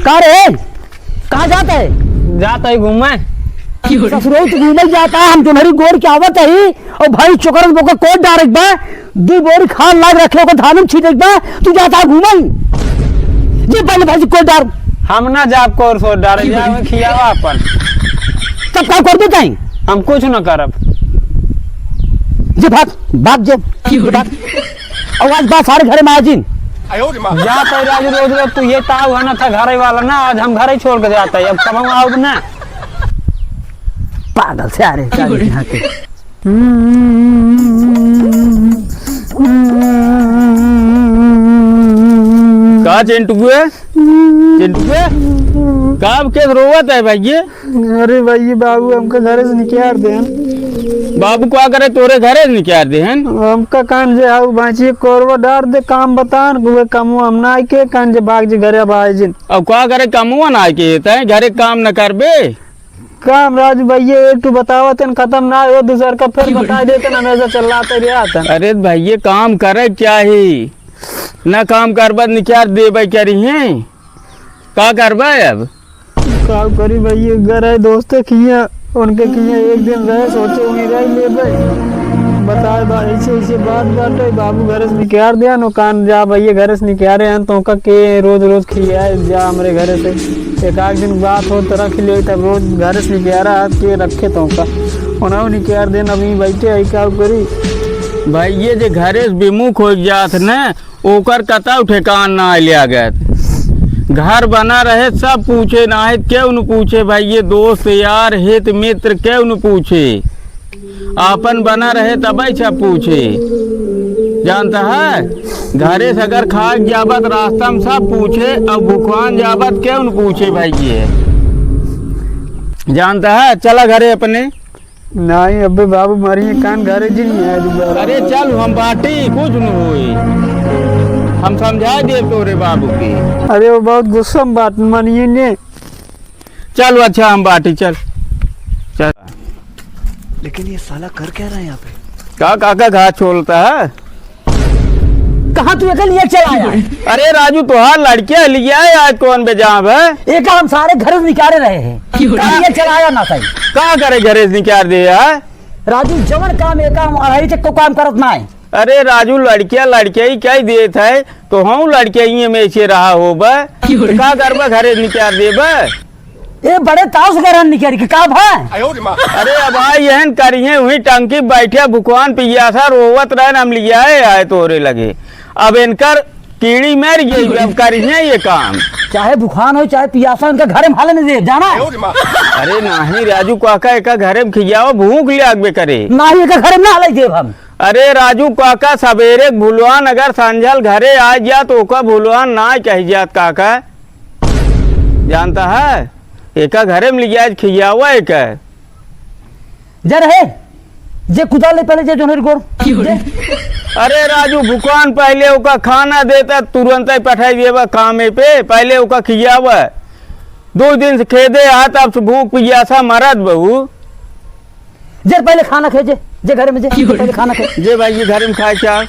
कहाँ रे? कहाँ जाता है? जाता है घूमे। ससुरोई तो घूमे जाता है। हम तुम्हारी गोर की आवत है और भाई चोकर बोका कोट डायरेक्ट बा दू बोरी खान लाग रखे को धान में छीटे बा तू जाता है घूमन जी पहले भाई कोट डार हम ना जाब को सो डारे जावे खियावा अपन सब काम कर देता है। हम कुछ न करब जी भाग जे भाग आवाज बात सारे घर में आजिन जाता है राजू रोज रोज तू ये ताव है ना था घर वाला ना आज हम घर ही छोड़ के जाता है अब कब हम आओ ना पागल से आ रहे यहाँ के कहा चिंटुए कब के रोवत है भाई ये? अरे भाई बाबू हमका घरे से निकाल दे बाबू क्या करे तोरे घरे से निकाल दे हैं हमका कान जे आऊ बाची कोरवा डार दे काम बतान वे काम हम ना के कान जे बाग जे घरे बाई जिन अब क्या करे कमुआ ना के तय घरे काम न करबे काम राजू भैया एक तो बतावत है खत्म ना हो दूसर का फिर बता देते ना हमेशा चलाते रहता। अरे भैया काम करे चाहिए ना काम करबा निकाल देबे करी हैं का करबा अब काम करी भैया घर है दोस्त किया उनके किया एक दिन रहे सोचे वहीं रह ले भाई बताए भाई ऐसे बात बाटे बाबू घर से निकाल दिया नो कान जा भैया घर से निकाल रहे हैं तो का के रोज रोज खिया जा हमारे घर से एक आध दिन बात हो तो रख ले तब रोज घर से निकाल रहा के रखे तो का उन्होंने निकाल देना अभी बैठे आई का करी भाई ये जे घरे से विमुख हो जात न ओकर कता ठेकान ना लिया गया घर बना रहे सब पूछे ना है क्यों न पूछे भाई ये दोस्त यार हित मित्र क्यों न पूछे आपन बना रहे तब अच्छा पूछे जानता है घरे से अगर खाक जाबत रास्ता में सब पूछे अब भुखवान जाबत क्यों न पूछे भाई ये जानता है चला घरे अपने नहीं अबे बाबू मारिए कान घरे जी नहीं है दोबारा। अरे चल हम बाटी कुछ न हुई हम समझा दे तोरे बाबू की। अरे वो बहुत गुस्सा में बात मानिए ने चल अच्छा हम बाटी चल चल। लेकिन ये साला कर क्या रहा है यहाँ पे? काका घास छोड़ता है कहाँ तू अकेले ये चला आया? अरे राजू तुहार लड़कियां लिया है आज कौन बेजाब है एक हम सारे घर से निकाले रहे हैं कहाँ ये चलाया ना सही का करे घरे से निकाल दे यार राजू जवन काम एक काम अढ़ाई तक को काम करत ना है। अरे राजू लड़कियां ही क्या देत है तो हम लड़कियां में ऐसे रहा हो का करबा घरे से निकाल देबा ये बड़े ताश गरन निकल के का भाई अरे अब आई एहन करिए वही टंकी बैठे भुकवान पियासा रोवत रहे हम लिया आए तोरे लगे अब इनकर कीड़ी मर गई अब करिए ये काम चाहे बुखान हो चाहे पियासा उनका घर में हाल नहीं दे जाना है। अरे नहीं राजू काका एक घरे में खियाओ भूख लिया करे ना ही एक घर में हाल देव हम। अरे राजू काका सवेरे भूलवान अगर संझल घरे आ जा तो ओका भूलवान ना कह जात काका जानता है एक घरे में लिया खियावा एक जर है जे कुदाले पहले जे जोनर गोर अरे राजू भुकान पहले ओका खाना देता तुरंत ही पठाई देवा कामे पे पहले ओका खियावा 2 दिन से खेदे आ तब भूख पियासा मरद बहू जर पहले खाना खे जे घर में जे पहले खाना खे जे भाई घर में खाए चाह